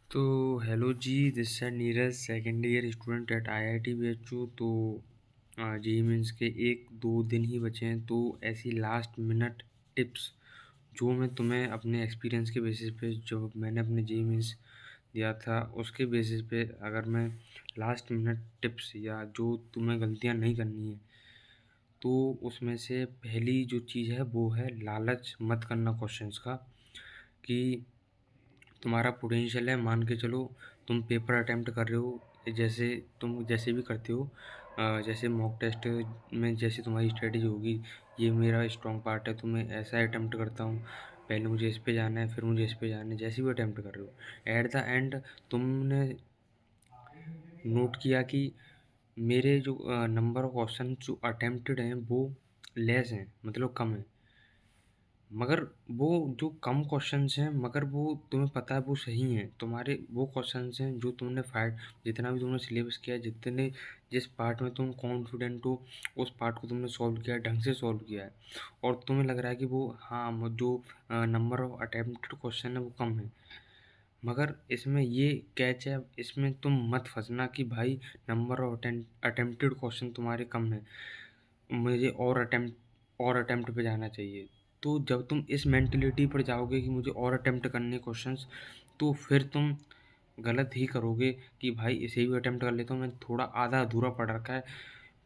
तो hello ji, this है Neeraj, second year student at IIT BHU. तो जेईई मेंस के 1-2 दिन ही बचे हैं, तो ऐसी लास्ट मिनट टिप्स जो मैं तुम्हें अपने एक्सपीरियंस के बेसिस पे, जो मैंने अपने जेईई मेंस दिया था उसके बेसिस पे, अगर मैं लास्ट मिनट टिप्स या जो तुम्हें गलतियां नहीं करनी है, तो उसमें से पहली जो चीज़ है वो है लालच मत करना क्वेश्चंस का। कि तुम्हारा पोटेंशियल है, मान के चलो तुम पेपर अटेम्प्ट कर रहे हो, जैसे तुम जैसे भी करते हो, जैसे मॉक टेस्ट में जैसे तुम्हारी स्ट्रेटेजी होगी, ये मेरा स्ट्रॉन्ग पार्ट है तो मैं ऐसा अटेम्प्ट करता हूँ, पहले मुझे इस पे जाना है फिर मुझे इस पे जाना है, जैसे भी अटेम्प्ट कर रहे हो एट द एंड तुमने नोट किया कि मेरे जो नंबर ऑफ क्वेश्चन जो अटेम्प्टेड हैं वो लेस हैं, मतलब कम है, मगर वो जो कम क्वेश्चंस हैं मगर वो तुम्हें पता है वो सही हैं, तुम्हारे वो क्वेश्चंस हैं जो तुमने फाइट, जितना भी तुमने सिलेबस किया है, जितने जिस पार्ट में तुम कॉन्फिडेंट हो उस पार्ट को तुमने सॉल्व किया है, ढंग से सॉल्व किया है, और तुम्हें लग रहा है कि वो हाँ जो नंबर ऑफ अटेम्प्टेड क्वेश्चन है वो कम है। मगर इसमें ये कैच है, इसमें तुम मत फंसना कि भाई नंबर ऑफ अटेम्प्टेड क्वेश्चन तुम्हारे कम है, मुझे और अटेम्प्ट पे जाना चाहिए। तो जब तुम इस मेंटलिटी पर जाओगे कि मुझे और अटेम्प्ट करने क्वेश्चंस, तो फिर तुम गलत ही करोगे कि भाई इसे भी अटेम्प्ट कर लेता हूँ, मैं थोड़ा आधा अधूरा पढ़ रखा है।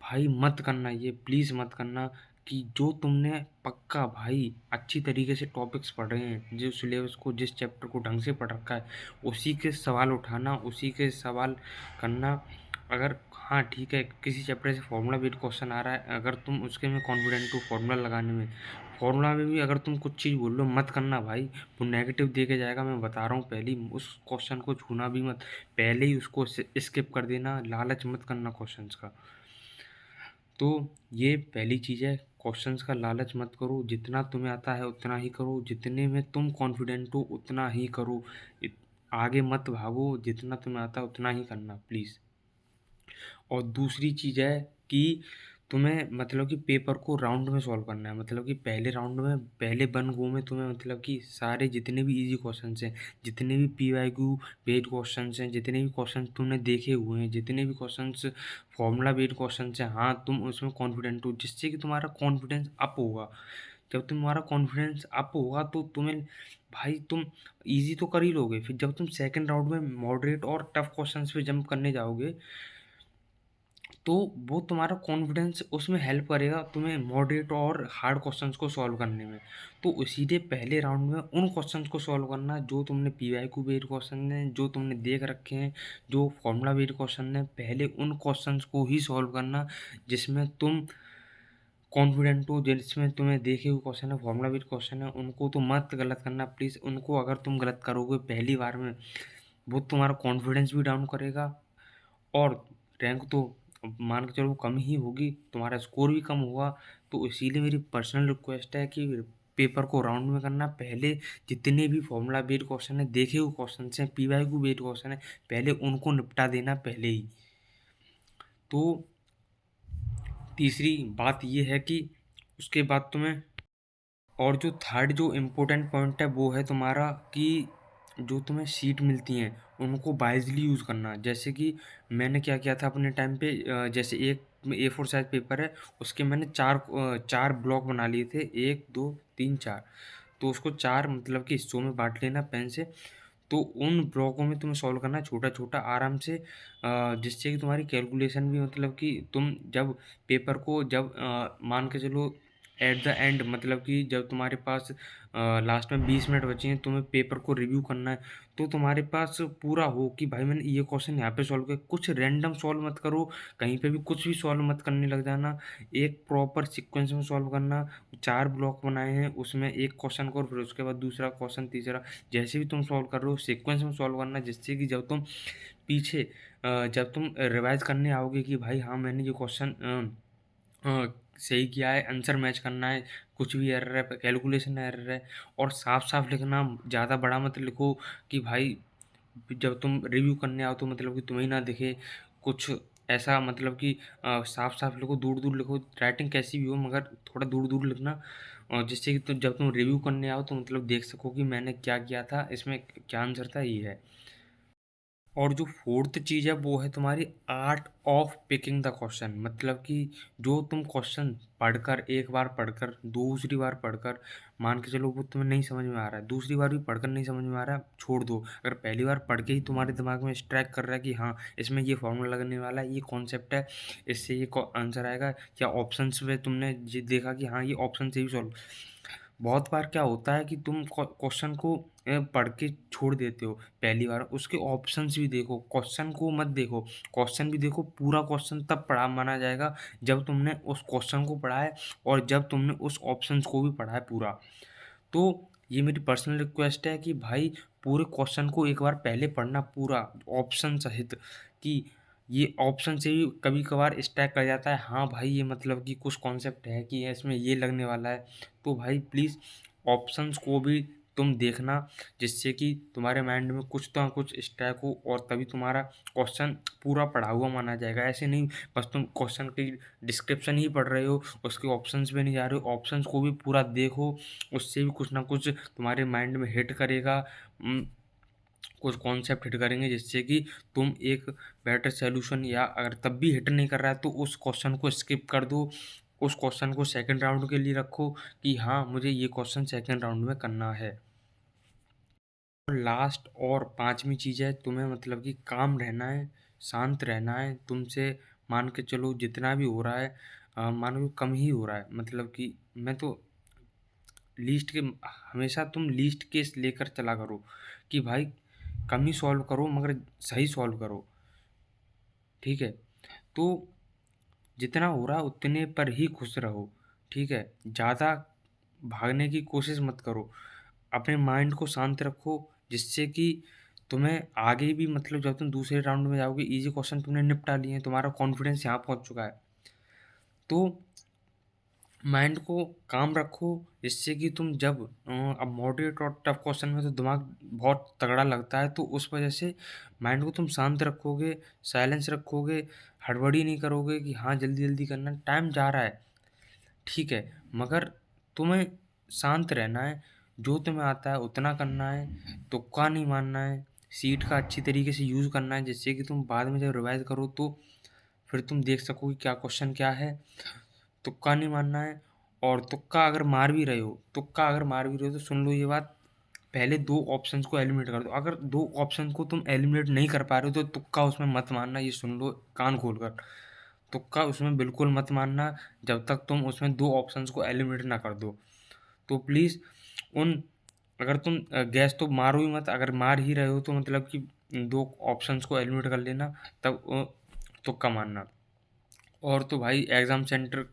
भाई मत करना, ये प्लीज़ मत करना कि जो तुमने पक्का भाई अच्छी तरीके से टॉपिक्स पढ़ रहे हैं, जो सिलेबस को जिस चैप्टर को ढंग से पढ़ रखा है, उसी के सवाल उठाना, उसी के सवाल करना। अगर हाँ ठीक है, किसी चैप्टर से फार्मूला बेस्ड क्वेश्चन आ रहा है, अगर तुम उसके में कॉन्फिडेंट हो फार्मूला लगाने में, फार्मूला में भी अगर तुम कुछ चीज़ बोल लो मत करना भाई, वो नेगेटिव दे के जाएगा। मैं बता रहा हूँ, पहले ही उस क्वेश्चन को छूना भी मत, पहले ही उसको स्किप कर देना, लालच मत करना क्वेश्चंस का। तो ये पहली चीज़ है, क्वेश्चंस का लालच मत करो, जितना तुम्हें आता है उतना ही करो, जितने में तुम कॉन्फिडेंट हो उतना ही करो, आगे मत भागो, जितना तुम्हें आता है उतना ही करना प्लीज़। और दूसरी चीज़ है कि तुम्हें मतलब कि पेपर को राउंड में सॉल्व करना है, मतलब कि पहले राउंड में, पहले वन गो में तुम्हें मतलब कि सारे जितने भी इजी क्वेश्चंस हैं, जितने भी पीवाईक्यू बेस्ड क्वेश्चंस हैं, जितने भी क्वेश्चंस तुमने देखे हुए हैं, जितने भी क्वेश्चंस फॉर्मूला बेस्ड क्वेश्चंस हैं, हाँ तुम उसमें कॉन्फिडेंट हो, जिससे कि तुम्हारा कॉन्फिडेंस अप होगा। जब तुम्हारा कॉन्फिडेंस अप होगा तो तुम्हें भाई तुम इजी तो कर ही लोगे, फिर जब तुम सेकंड राउंड में मॉडरेट और टफ क्वेश्चंस पे जंप करने जाओगे, तो वो तुम्हारा कॉन्फिडेंस उसमें हेल्प करेगा तुम्हें मॉडरेट और हार्ड क्वेश्चंस को सॉल्व करने में। तो इसीलिए पहले राउंड में उन क्वेश्चंस को सॉल्व करना जो तुमने पीवाईक्यू बेस्ड क्वेश्चन हैं, जो तुमने देख रखे हैं, जो फॉर्मूला बेस्ड क्वेश्चन हैं, पहले उन क्वेश्चंस को ही सॉल्व करना जिसमें तुम कॉन्फिडेंट हो, जिसमें तुम्हें देखे हुए क्वेश्चन है, फॉर्मूला बेस्ड क्वेश्चन है, उनको तो मत गलत करना प्लीज़। उनको अगर तुम गलत करोगे पहली बार में, वो तुम्हारा कॉन्फिडेंस भी डाउन करेगा, और रैंक तो मान के चलो कम ही होगी, तुम्हारा स्कोर भी कम होगा। तो इसीलिए मेरी पर्सनल रिक्वेस्ट है कि पेपर को राउंड में करना, पहले जितने भी फॉर्मूला बेस्ड क्वेश्चन है, देखे हुए क्वेश्चन हैं, पीवाईक्यू बेस्ड क्वेश्चन है, पहले उनको निपटा देना पहले ही। तो तीसरी बात ये है कि उसके बाद तुम्हें, और जो थर्ड जो इम्पोर्टेंट पॉइंट है वो है तुम्हारा कि जो तुम्हें सीट मिलती हैं उनको वाइजली यूज़ करना। जैसे कि मैंने क्या किया था अपने टाइम पे, जैसे एक A4 साइज पेपर है, उसके मैंने चार ब्लॉक बना लिए थे, 1 2 3 4। तो उसको चार मतलब कि हिस्सों में बांट लेना पेन से, तो उन ब्लॉकों में तुम्हें सॉल्व करना है छोटा छोटा आराम से, जिससे कि तुम्हारी कैलकुलेशन भी मतलब कि तुम जब पेपर को जब मान के चलो एट द एंड, मतलब कि जब तुम्हारे पास लास्ट में 20 मिनट बचे हैं, तुम्हें पेपर को रिव्यू करना है, तो तुम्हारे पास पूरा हो कि भाई मैंने ये क्वेश्चन यहाँ पे सॉल्व किया। कुछ रैंडम सॉल्व मत करो, कहीं पे भी कुछ भी सॉल्व मत करने लग जाना, एक प्रॉपर सीक्वेंस में सॉल्व करना। चार ब्लॉक बनाए हैं, उसमें एक क्वेश्चन को, फिर उसके बाद दूसरा क्वेश्चन, तीसरा, जैसे भी तुम सॉल्व कर रहे हो सीक्वेंस में सॉल्व करना, जिससे कि जब तुम पीछे जब तुम रिवाइज करने आओगे कि भाई हाँ मैंने ये क्वेश्चन सही किया है, आंसर मैच करना है, कुछ भी एरर है, कैलकुलेशन एरर है, और साफ साफ लिखना, ज़्यादा बड़ा मत लिखो कि भाई जब तुम रिव्यू करने आओ तो मतलब कि तुम्हें ना दिखे कुछ ऐसा, मतलब कि साफ साफ लिखो, दूर दूर लिखो, राइटिंग कैसी भी हो मगर थोड़ा दूर दूर लिखना, और जिससे कि जब तुम रिव्यू करने आओ तो मतलब देख सको कि मैंने क्या किया था, इसमें क्या आंसर था, ये है। और जो फोर्थ चीज़ है वो है तुम्हारी art of picking the question, मतलब कि जो तुम क्वेश्चन पढ़कर, एक बार पढ़कर, दूसरी बार पढ़कर, मान के चलो वो तुम्हें नहीं समझ में आ रहा है, दूसरी बार भी पढ़कर नहीं समझ में आ रहा है, छोड़ दो। अगर पहली बार पढ़ के ही तुम्हारे दिमाग में स्ट्राइक कर रहा है कि हाँ इसमें ये फॉर्मूला लगने वाला है, ये कॉन्सेप्ट है, इससे ये आंसर आएगा, या ऑप्शंस में तुमने ये देखा कि हाँ ये ऑप्शन से ही सॉल्व। बहुत बार क्या होता है कि तुम क्वेश्चन को पढ़ के छोड़ देते हो पहली बार, उसके ऑप्शंस भी देखो, क्वेश्चन को मत देखो। क्वेश्चन भी देखो, पूरा क्वेश्चन तब पढ़ा माना जाएगा जब तुमने उस क्वेश्चन को पढ़ा है और जब तुमने उस ऑप्शंस को भी पढ़ा है पूरा। तो ये मेरी पर्सनल रिक्वेस्ट है कि भाई पूरे क्वेश्चन को एक बार पहले पढ़ना पूरा, ऑप्शन सहित, कि ये ऑप्शन से भी कभी कभार स्टैक कर जाता है, हाँ भाई ये मतलब कि कुछ कॉन्सेप्ट है कि इसमें ये लगने वाला है, तो भाई प्लीज़ ऑप्शंस को भी तुम देखना, जिससे कि तुम्हारे माइंड में कुछ ना कुछ स्टैक हो और तभी तुम्हारा क्वेश्चन पूरा पढ़ा हुआ माना जाएगा। ऐसे नहीं बस तुम क्वेश्चन की डिस्क्रिप्शन ही पढ़ रहे हो, उसके ऑप्शंस में नहीं जा रहे हो, ऑप्शंस को भी पूरा देखो, उससे भी कुछ ना कुछ तुम्हारे माइंड में हिट करेगा। कुछ कॉन्सेप्ट हिट करेंगे जिससे कि तुम एक बेटर सॉल्यूशन, या अगर तब भी हिट नहीं कर रहा है तो उस क्वेश्चन को स्किप कर दो, उस क्वेश्चन को सेकंड राउंड के लिए रखो कि हाँ मुझे ये क्वेश्चन सेकंड राउंड में करना है। और लास्ट और पांचवी चीज़ है, तुम्हें मतलब कि काम रहना है, शांत रहना है। तुमसे मान के चलो जितना भी हो रहा है, मानो कि कम ही हो रहा है, मतलब कि मैं तो लीस्ट के, हमेशा तुम लीस्ट केस लेकर चला करो कि भाई कम ही सॉल्व करो मगर सही सॉल्व करो, ठीक है। तो जितना हो रहा है उतने पर ही खुश रहो, ठीक है। ज़्यादा भागने की कोशिश मत करो, अपने माइंड को शांत रखो, जिससे कि तुम्हें आगे भी, मतलब जब तुम दूसरे राउंड में जाओगे इजी क्वेश्चन तुमने निपटा लिए हैं, तुम्हारा कॉन्फिडेंस यहाँ पहुँच चुका है, तो माइंड को काम रखो, जिससे कि तुम जब अब मॉडरेट और टफ क्वेश्चन में तो दिमाग बहुत तगड़ा लगता है, तो उस वजह से माइंड को तुम शांत रखोगे, साइलेंस रखोगे, हड़बड़ी नहीं करोगे कि हाँ जल्दी जल्दी करना है, टाइम जा रहा है, ठीक है, मगर तुम्हें शांत रहना है, जो तुम्हें आता है उतना करना है, तुक्का नहीं मारना है, सीट का अच्छी तरीके से यूज़ करना है, जिससे कि तुम बाद में जब रिवाइज करो तो फिर तुम देख सको कि क्या क्वेश्चन क्या है। तुक्का नहीं मारना है, और तुक्का अगर मार भी रहे हो तो सुन लो ये बात, पहले दो ऑप्शंस को एलिमिनेट कर दो। अगर दो ऑप्शन को तुम एलिमिनेट नहीं कर पा रहे हो तो तुक्का उसमें मत मारना, ये सुन लो कान खोल कर। तुक्का उसमें बिल्कुल मत मारना जब तक तुम उसमें दो ऑप्शंस को एलिमिनेट ना कर दो। तो प्लीज़ उन, अगर तुम गैस तो मारो ही मत, अगर मार ही रहे हो तो मतलब कि दो ऑप्शंस को एलिमिनेट कर लेना, तब तुक्का मारना। और तो भाई एग्ज़ाम सेंटर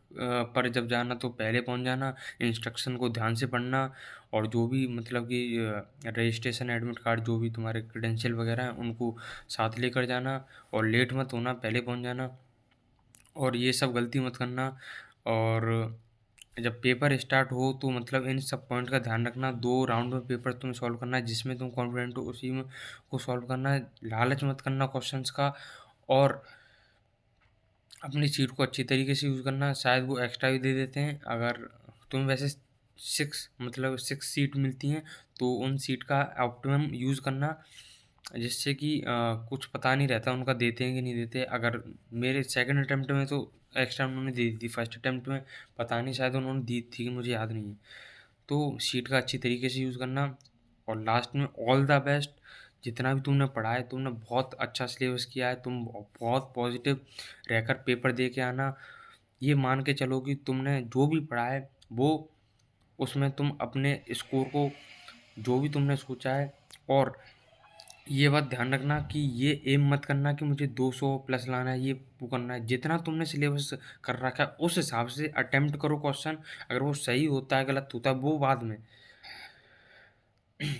पर जब जाना तो पहले पहुंच जाना, इंस्ट्रक्शन को ध्यान से पढ़ना, और जो भी मतलब कि रजिस्ट्रेशन एडमिट कार्ड, जो भी तुम्हारे क्रेडेंशियल वगैरह हैं उनको साथ लेकर जाना, और लेट मत होना, पहले पहुंच जाना, और ये सब गलती मत करना। और जब पेपर स्टार्ट हो तो मतलब इन सब पॉइंट का ध्यान रखना, दो राउंड में पेपर तुम्हें सॉल्व करना है, जिसमें तुम कॉन्फिडेंट हो उसी में को सॉल्व करना है, लालच मत करना क्वेश्चंस का, और अपनी सीट को अच्छी तरीके से यूज़ करना। शायद वो एक्स्ट्रा भी दे देते हैं, अगर तुम्हें वैसे 6 सीट मिलती हैं तो उन सीट का ऑप्टिमम यूज़ करना, जिससे कि कुछ पता नहीं रहता उनका देते हैं कि नहीं देते। अगर मेरे सेकंड अटेम्प्ट में तो एक्स्ट्रा उन्होंने दे दी थी, फर्स्ट अटेम्प्ट में पता नहीं शायद उन्होंने दी थी कि मुझे याद नहीं है। तो सीट का अच्छी तरीके से यूज़ करना, और लास्ट में ऑल द बेस्ट। जितना भी तुमने पढ़ा है तुमने बहुत अच्छा सिलेबस किया है, तुम बहुत पॉजिटिव रहकर पेपर दे के आना। ये मान के चलो कि तुमने जो भी पढ़ा है वो, उसमें तुम अपने स्कोर को, जो भी तुमने सोचा है, और ये बात ध्यान रखना कि ये एम मत करना कि मुझे 200 प्लस लाना है, ये वो करना है। जितना तुमने सिलेबस कर रखा है उस हिसाब से अटेम्प्ट करो क्वेश्चन। अगर वो सही होता है गलत होता है वो बाद में,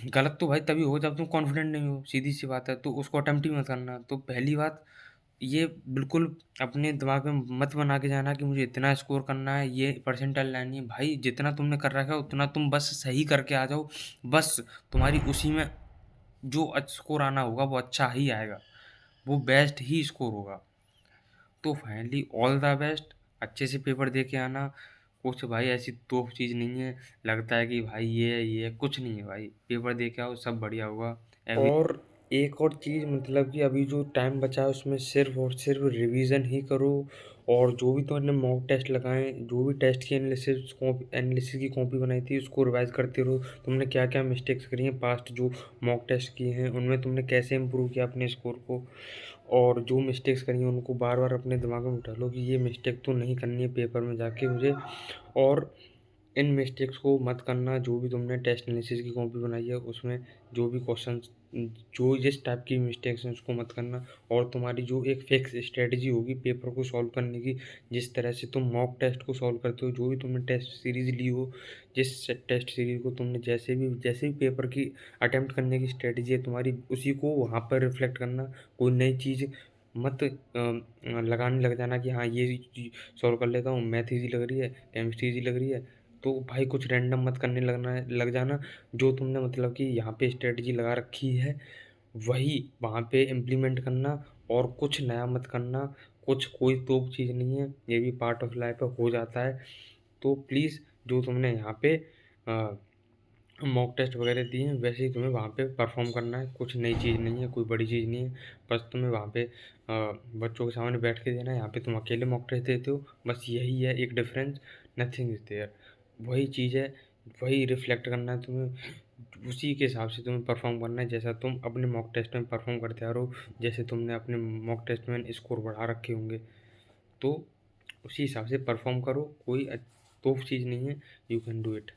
गलत तो भाई तभी हो जब तुम कॉन्फिडेंट नहीं हो, सीधी सी बात है, तो उसको अटेम्प्ट ही मत करना। तो पहली बात ये बिल्कुल अपने दिमाग में मत बना के जाना कि मुझे इतना स्कोर करना है, ये परसेंटाइल लानी है। भाई जितना तुमने कर रखा है उतना तुम बस सही करके आ जाओ, बस तुम्हारी उसी में जो स्कोर आना होगा वो अच्छा ही आएगा, वो बेस्ट ही स्कोर होगा। तो फाइनली ऑल द बेस्ट, अच्छे से पेपर दे के आना। कुछ भाई ऐसी तोप चीज़ नहीं है लगता है कि भाई ये है कुछ नहीं है भाई, पेपर दे के आओ सब बढ़िया होगा। एवरी और एक और चीज़ मतलब कि अभी जो टाइम बचा है उसमें सिर्फ़ और सिर्फ़ रिवीज़न ही करो और जो भी तुमने मॉक टेस्ट लगाए, जो भी टेस्ट की एनालिसिस की कॉपी बनाई थी उसको रिवाइज़ करते रहो। तुमने क्या-क्या मिस्टेक्स करी हैं पास्ट जो मॉक टेस्ट किए हैं, उनमें तुमने कैसे इम्प्रूव किया अपने स्कोर को और जो मिस्टेक्स करी हैं उनको बार-बार अपने दिमाग में बिठा लो कि ये मिस्टेक तो नहीं करनी है पेपर में जाके मुझे और इन मिस्टेक्स को मत करना। जो भी तुमने टेस्ट एनालिसिस की कॉपी बनाई है उसमें जो भी क्वेश्चंस जो जिस टाइप की मिस्टेक्स हैं उसको मत करना और तुम्हारी जो एक फिक्स स्ट्रेटजी होगी पेपर को सॉल्व करने की, जिस तरह से तुम मॉक टेस्ट को सॉल्व करते हो, जो भी तुमने टेस्ट सीरीज़ ली हो, जिस टेस्ट सीरीज़ को तुमने जैसे भी पेपर की अटेम्प्ट करने की स्ट्रेटजी है तुम्हारी, उसी को वहाँ पर रिफ्लेक्ट करना। कोई नई चीज़ मत लगाने लग जाना कि हाँ, ये चीज़ सॉल्व कर लेता हूँ, मैथ ईज़ी लग रही है, केमिस्ट्री ईज़ी लग रही है। तो भाई कुछ रैंडम मत करने लग जाना। जो तुमने मतलब कि यहाँ पे स्ट्रेटजी लगा रखी है, वही वहाँ पे इम्प्लीमेंट करना और कुछ नया मत करना। कुछ कोई तोप चीज़ नहीं है, ये भी पार्ट ऑफ लाइफ़ है, हो जाता है। तो प्लीज़ जो तुमने यहाँ पे अ, मॉक टेस्ट वगैरह दिए हैं, वैसे ही तुम्हें वहाँ पे परफ़ॉर्म करना है। कुछ नई चीज़ नहीं है, कोई बड़ी चीज़ नहीं है। बस तुम्हें वहाँ पे बच्चों के सामने बैठ के देना है, यहाँ पे तुम अकेले मॉक टेस्ट देते हो। बस यही है एक डिफ़रेंस, नथिंग इज़ देयर। वही चीज़ है, वही रिफ्लेक्ट करना है तुम्हें। उसी के हिसाब से तुम्हें परफ़ॉर्म करना है, जैसा तुम अपने मॉक टेस्ट में परफ़ॉर्म करते आ रहे हो। जैसे तुमने अपने मॉक टेस्ट में स्कोर बढ़ा रखे होंगे, तो उसी हिसाब से परफ़ॉर्म करो। कोई तोप चीज़ नहीं है, यू कैन डू इट।